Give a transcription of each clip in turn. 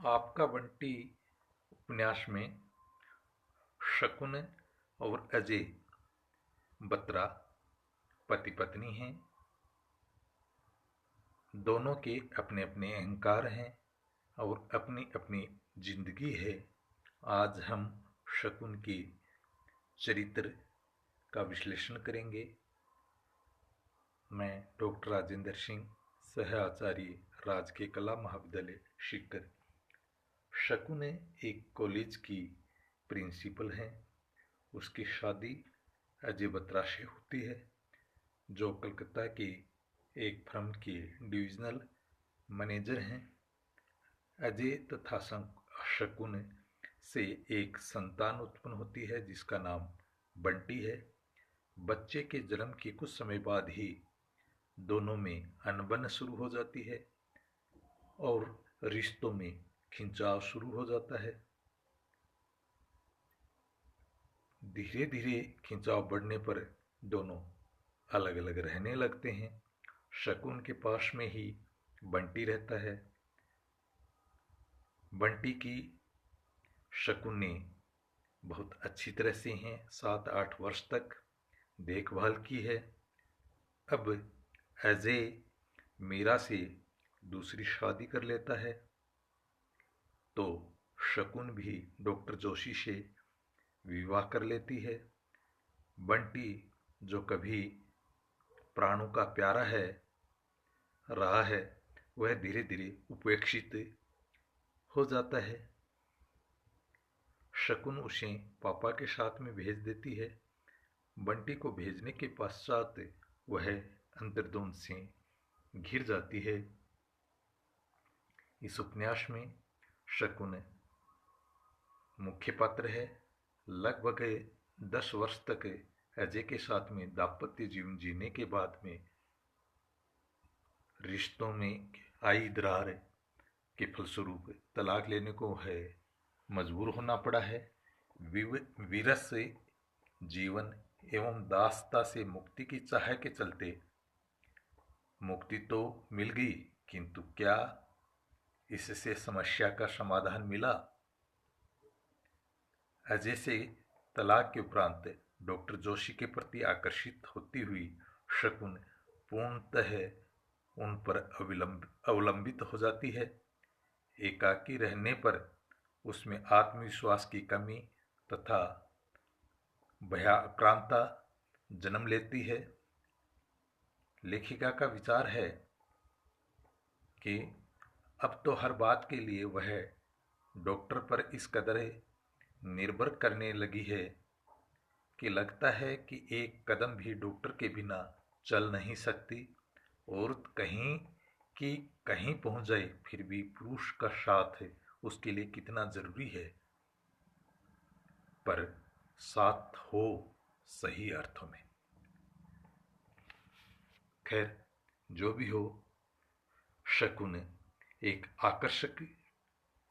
आपका बंटी उपन्यास में शकुन और अजय बत्रा पति पत्नी हैं। दोनों के अपने अपने अहंकार हैं और अपनी अपनी जिंदगी है। आज हम शकुन के चरित्र का विश्लेषण करेंगे। मैं डॉक्टर राजेंद्र सिंह, सह आचार्य राजकीय कला महाविद्यालय सीकर। शकुन एक कॉलेज की प्रिंसिपल हैं। उसकी शादी अजय बत्रा से होती है, जो कलकत्ता के एक फर्म के डिविजनल मैनेजर हैं। अजय तथा शकुन से एक संतान उत्पन्न होती है जिसका नाम बंटी है। बच्चे के जन्म के कुछ समय बाद ही दोनों में अनबन शुरू हो जाती है और रिश्तों में खिंचाव शुरू हो जाता है। धीरे धीरे खिंचाव बढ़ने पर दोनों अलग अलग रहने लगते हैं। शकुन के पास में ही बंटी रहता है। बंटी की शकुन ने बहुत अच्छी तरह से हैं 7-8 वर्ष तक देखभाल की है। अब अजय मीरा से दूसरी शादी कर लेता है तो शकुन भी डॉक्टर जोशी से विवाह कर लेती है। बंटी, जो कभी प्राणों का प्यारा है रहा है, वह धीरे धीरे उपेक्षित हो जाता है। शकुन उसे पापा के साथ में भेज देती है। बंटी को भेजने के पश्चात वह अंतर्द्वंद से घिर जाती है। इस उपन्यास में शकुन मुख्य पात्र है। लगभग 10 वर्ष तक अजय के साथ में दाम्पत्य जीवन जीने के बाद में रिश्तों में आई दरार के फलस्वरूप तलाक लेने को है मजबूर होना पड़ा है। विरस जीवन एवं दासता से मुक्ति की चाह के चलते मुक्ति तो मिल गई, किंतु क्या इससे समस्या का समाधान मिला? अजय से तलाक के उपरांत डॉक्टर जोशी के प्रति आकर्षित होती हुई शकुन पूर्णतः उन पर अवलंबित हो जाती है। एकाकी रहने पर उसमें आत्मविश्वास की कमी तथा भयाक्रांता जन्म लेती है। लेखिका का विचार है कि अब तो हर बात के लिए वह डॉक्टर पर इस कदर निर्भर करने लगी है कि लगता है कि एक कदम भी डॉक्टर के बिना चल नहीं सकती। औरत कहीं की कहीं पहुंच जाए फिर भी पुरुष का साथ उसके लिए कितना जरूरी है, पर साथ हो सही अर्थों में। खैर, जो भी हो, शकुन एक आकर्षक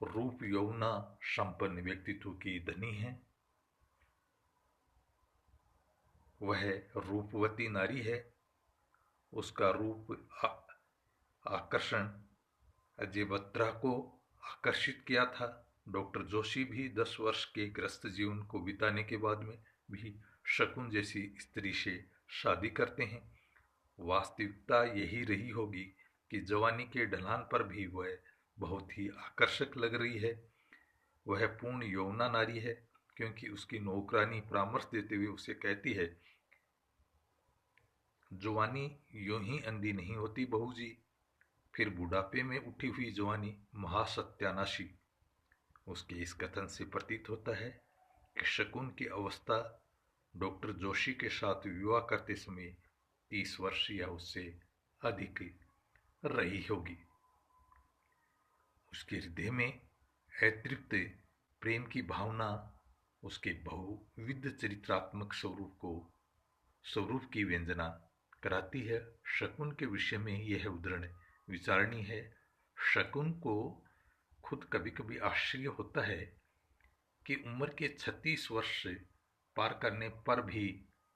रूप यौवना संपन्न व्यक्तित्व की धनी है। वह रूपवती नारी है। उसका रूप आकर्षण अजय बत्रा को आकर्षित किया था। डॉक्टर जोशी भी 10 वर्ष के ग्रस्त जीवन को बिताने के बाद में भी शकुन जैसी स्त्री से शादी करते हैं। वास्तविकता यही रही होगी कि जवानी के ढलान पर भी वह बहुत ही आकर्षक लग रही है। वह पूर्ण यौवना नारी है, क्योंकि उसकी नौकरानी परामर्श देते हुए उसे कहती है, जवानी यूं ही अंधी नहीं होती बहू जी। फिर बुढ़ापे में उठी हुई जवानी महासत्यानाशी। उसके इस कथन से प्रतीत होता है कि शकुन की अवस्था डॉक्टर जोशी के साथ विवाह करते समय 30 वर्ष या उससे अधिक रही होगी। उसके हृदय में अतृप्त प्रेम की भावना उसके बहुविध चरित्रात्मक स्वरूप की व्यंजना कराती है। शकुन के विषय में यह उद्धरण विचारणीय है। शकुन को खुद कभी कभी आश्चर्य होता है कि उम्र के 36 वर्ष पार करने पर भी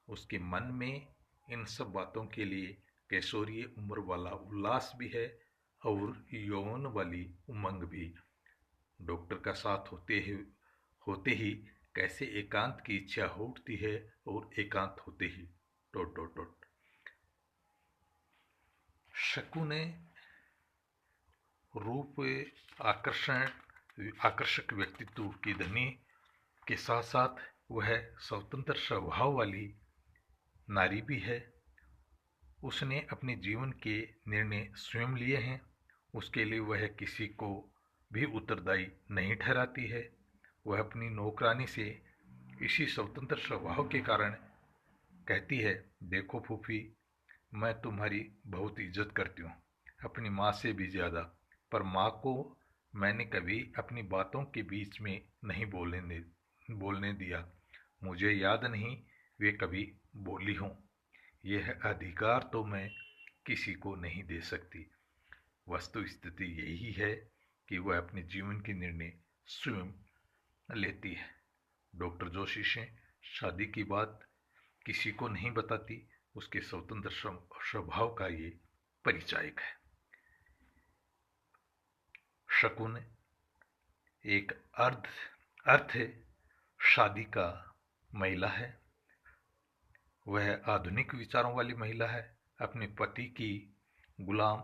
उसके मन में इन सब बातों के लिए कैशोरीय उम्र वाला उल्लास भी है और यौवन वाली उमंग भी। डॉक्टर का साथ होते ही कैसे एकांत की इच्छा हो उठती है, और एकांत होते ही डॉट डॉट डॉट। शकु ने रूप आकर्षक व्यक्तित्व की धनी के साथ साथ वह स्वतंत्र स्वभाव वाली नारी भी है। उसने अपने जीवन के निर्णय स्वयं लिए हैं। उसके लिए वह किसी को भी उत्तरदायी नहीं ठहराती है। वह अपनी नौकरानी से इसी स्वतंत्र स्वभाव के कारण कहती है, देखो फूफी, मैं तुम्हारी बहुत इज्जत करती हूँ, अपनी माँ से भी ज़्यादा, पर माँ को मैंने कभी अपनी बातों के बीच में नहीं बोलने दिया। मुझे याद नहीं वे कभी बोली हों। यह अधिकार तो मैं किसी को नहीं दे सकती। वस्तु स्थिति यही है कि वह अपने जीवन के निर्णय स्वयं लेती है। डॉक्टर जोशी से शादी की बात किसी को नहीं बताती। उसके स्वतंत्र स्वभाव का ये परिचायक है। शकुन एक अर्थ शादी का महिला है। वह आधुनिक विचारों वाली महिला है। अपने पति की गुलाम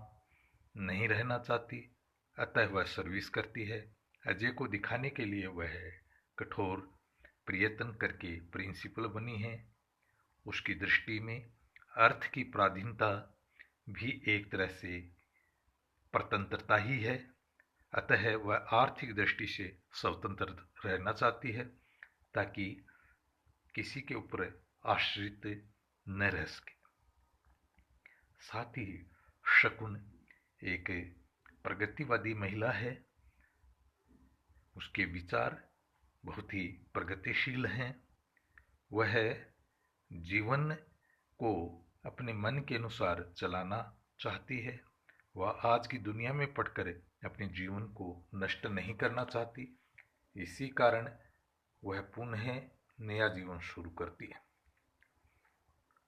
नहीं रहना चाहती, अतः वह सर्विस करती है। अजय को दिखाने के लिए वह कठोर प्रयत्न करके प्रिंसिपल बनी है। उसकी दृष्टि में अर्थ की पराधीनता भी एक तरह से परतंत्रता ही है। अतः वह आर्थिक दृष्टि से स्वतंत्र रहना चाहती है, ताकि किसी के ऊपर आश्रित न रह सके। साथ ही शकुन एक प्रगतिवादी महिला है। उसके विचार बहुत ही प्रगतिशील हैं। वह जीवन को अपने मन के अनुसार चलाना चाहती है। वह आज की दुनिया में पड़कर अपने जीवन को नष्ट नहीं करना चाहती। इसी कारण वह पुनः नया जीवन शुरू करती है।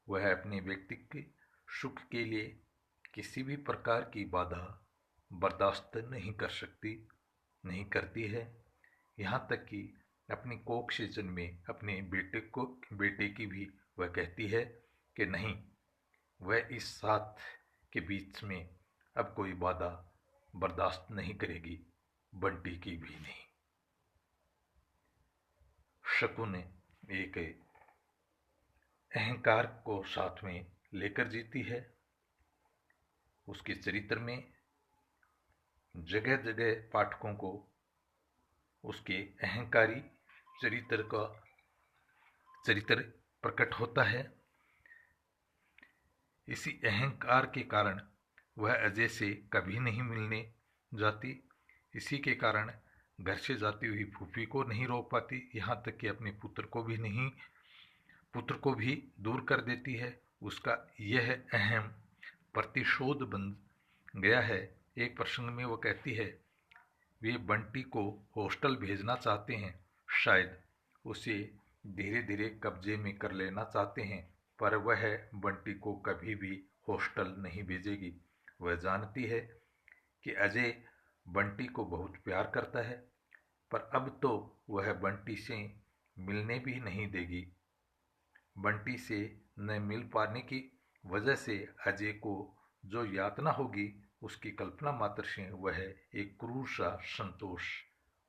वह अपने व्यक्तिगत सुख के लिए किसी भी प्रकार की बाधा बर्दाश्त नहीं करती है। यहाँ तक कि अपनी कोख से जन्मे अपने बेटे की भी वह कहती है कि नहीं, वह इस साथ के बीच में अब कोई बाधा बर्दाश्त नहीं करेगी, बंटी की भी नहीं। शकुन एक अहंकार को साथ में लेकर जीती है। उसके चरित्र में जगह जगह पाठकों को उसके अहंकारी चरित्र प्रकट होता है। इसी अहंकार के कारण वह अजय से कभी नहीं मिलने जाती। इसी के कारण घर से जाती हुई फूफी को नहीं रोक पाती। यहाँ तक कि अपने पुत्र को भी दूर कर देती है। उसका यह अहम प्रतिशोध बन गया है। एक प्रसंग में वो कहती है, वे बंटी को हॉस्टल भेजना चाहते हैं, शायद उसे धीरे धीरे कब्जे में कर लेना चाहते हैं, पर वह बंटी को कभी भी हॉस्टल नहीं भेजेगी। वह जानती है कि अजय बंटी को बहुत प्यार करता है, पर अब तो वह बंटी से मिलने भी नहीं देगी। बंटी से न मिल पाने की वजह से अजय को जो यातना होगी, उसकी कल्पना मात्र से वह एक क्रूर सा संतोष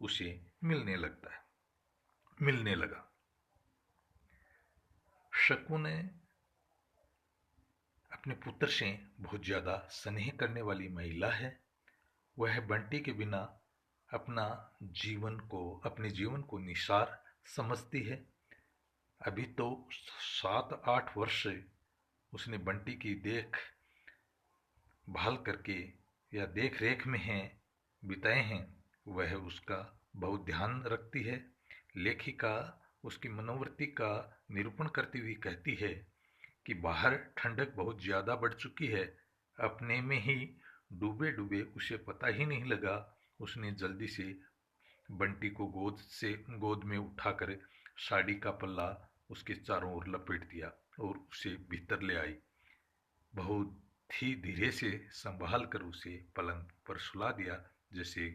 उसे मिलने लगा। शकुन अपने पुत्र से बहुत ज्यादा स्नेह करने वाली महिला है। वह बंटी के बिना अपने जीवन को निसार समझती है। अभी तो 7-8 वर्ष उसने बंटी की देखभाल करके या देख रेख में बिताए हैं। वह उसका बहुत ध्यान रखती है। लेखिका उसकी मनोवृत्ति का निरूपण करती हुई कहती है कि बाहर ठंडक बहुत ज़्यादा बढ़ चुकी है। अपने में ही डूबे डूबे उसे पता ही नहीं लगा। उसने जल्दी से बंटी को गोद में उठाकर साड़ी का पल्ला उसके चारों ओर लपेट दिया और उसे भीतर ले आई। बहुत ही धीरे से संभाल कर उसे पलंग पर सुला दिया, जैसे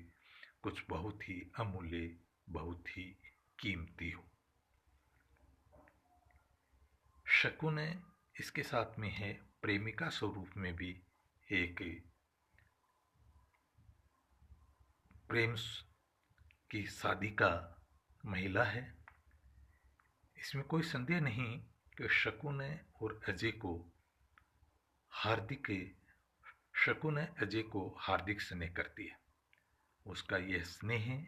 कुछ बहुत ही अमूल्य, बहुत ही कीमती हो। शकुन इसके साथ में है प्रेमिका स्वरूप में भी एक प्रेम की शादी का महिला है। इसमें कोई संदेह नहीं कि शकुन और अजय को हार्दिक स्नेह करती है। उसका यह स्नेह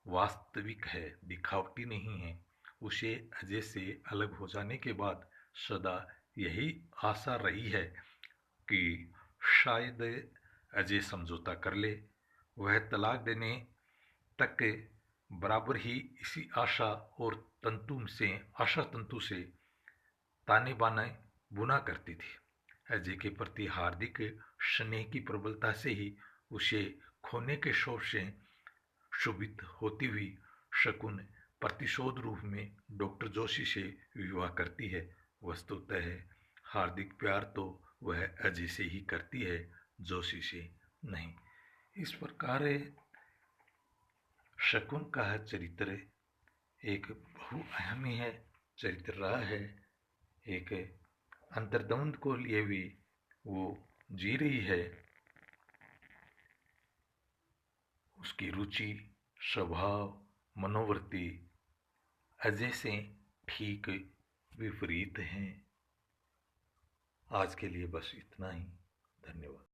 वास्तविक है, दिखावटी नहीं है। उसे अजय से अलग हो जाने के बाद सदा यही आशा रही है कि शायद अजय समझौता कर ले। वह तलाक देने तक बराबर ही इसी आशा तंतु से ताने बाने बुना करती थी। अजय के प्रति हार्दिक स्नेह की प्रबलता से ही उसे खोने के शोक से क्षुभित होती हुई शकुन प्रतिशोध रूप में डॉक्टर जोशी से विवाह करती है। वस्तुतः हार्दिक प्यार तो वह अजय से ही करती है, जोशी से नहीं। इस प्रकार शकुन का चरित्र एक बहुआयामी है चरित्र रहा है। एक अंतर्द्वंद को लिए भी वो जी रही है। उसकी रुचि, स्वभाव, मनोवृत्ति अजय से ठीक विपरीत हैं। आज के लिए बस इतना ही। धन्यवाद।